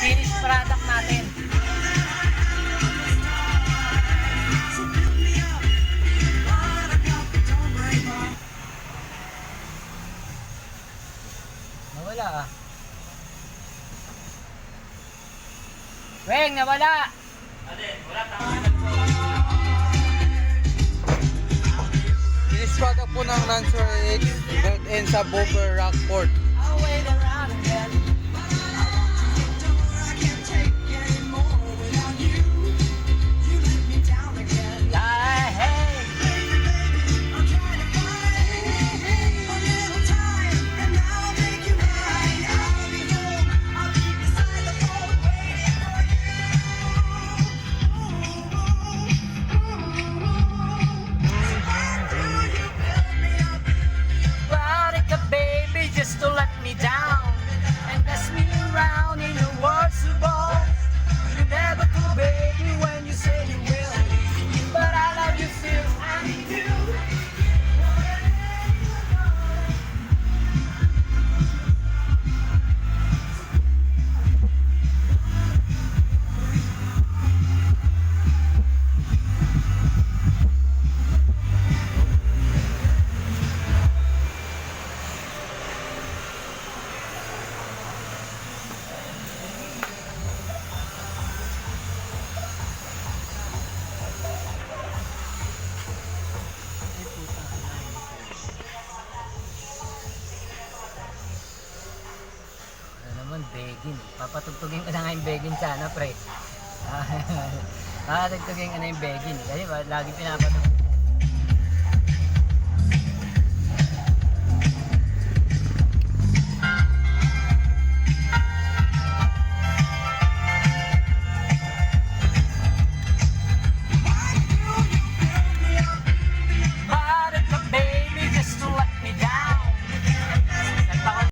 finished product natin. Nawala ah. Weng, nawala! Finished product po ng Lancer X built-in subwoofer rack port. I'll wait around and then just to let me down and mess me around in a world so bold. You never do, baby, when you say you will, but I love you still. I need you. Begin. Papatugtugin ko na nga yung begin sana, pre. Papatugtugin ko na yung begin. Kasi lagi pinapatugtugin.